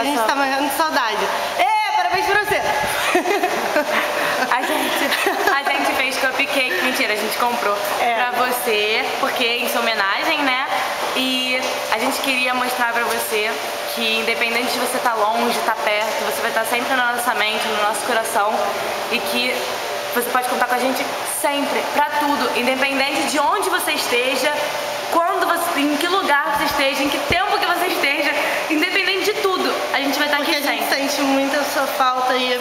gente tá morrendo de saudade. Parabéns pra você! A gente fez cupcake, mentira, a gente comprou pra você, porque em sua homenagem, né? E a gente queria mostrar pra você que independente de você estar longe, estar perto, você vai estar sempre na nossa mente, no nosso coração e que você pode contar com a gente sempre, pra tudo, independente de onde você esteja, em que lugar você esteja, em que tempo que você esteja, independente de tudo, a gente vai estar aqui sempre. Porque a gente sente muito a sua falta e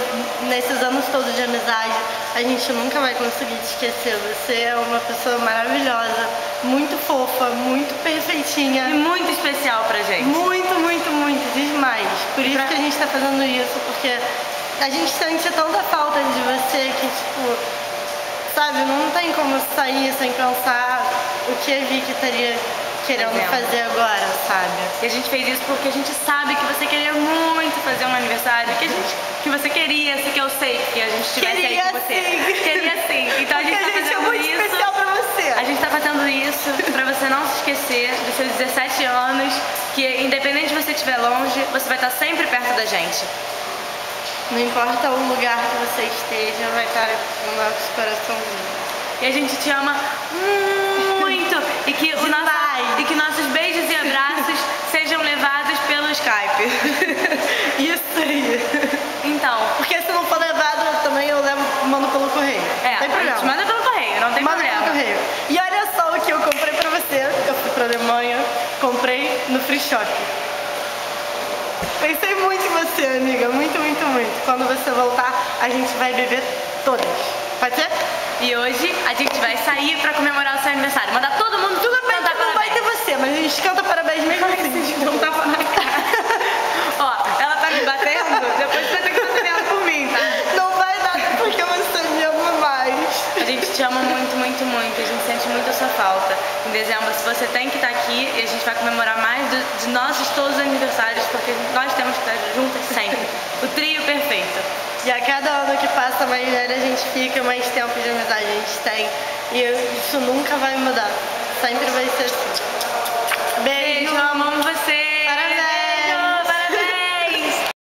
nesses anos todos de amizade, a gente nunca vai conseguir te esquecer. Você é uma pessoa maravilhosa, muito fofa, muito perfeitinha. E muito especial pra gente. Muito, muito, muito, demais. Por isso que a gente tá fazendo isso, porque a gente sente tanta falta de você que, tipo, sabe, não tem como sair sem pensar o que a Vicky estaria querendo fazer agora, sabe? E a gente fez isso porque a gente sabe que você queria muito fazer um aniversário, que você queria, que eu sei que a gente tivesse aí com você. Queria sim. Então a gente tá fazendo é muito isso. Especial pra você. A gente tá fazendo isso pra você não se esquecer dos seus 17 anos, que independente de você estiver longe, você vai estar sempre perto da gente. Não importa o lugar que você esteja, vai estar no nosso coraçãozinho. E a gente te ama muito. E que nossos beijos e abraços sejam levados pelo Skype. Isso aí. Então. Porque se não for levado, também eu mando pelo correio. Não tem problema. A gente manda pelo correio, não tem problema. Pelo correio. E olha só o que eu comprei pra você. Eu fui pra Alemanha, comprei no Free Shop. Pensei muito em você, amiga. Muito, muito, muito. Quando você voltar, a gente vai beber todas. Pode ser? E hoje a gente vai sair pra comemorar o seu aniversário. Mandar todo mundo Tudo bem, cantar não vai parabéns. ter você, mas a gente canta parabéns mesmo assim. Não tava na cara. Ó, ela tá me batendo, depois você vai ter que estar batendo por mim, tá? Não vai dar porque você me ama mais. A gente te ama muito, muito, muito. A gente sente muito a sua falta. Em dezembro, se você tem que estar aqui, e a gente vai comemorar mais de nossos todos os aniversários, porque nós temos que estar juntas sempre. O trio perfeito. E a cada ano que passa mais velha a gente fica, mais tempo de amizade a gente tem. E isso nunca vai mudar. Sempre vai ser assim. Beijo, amamos você!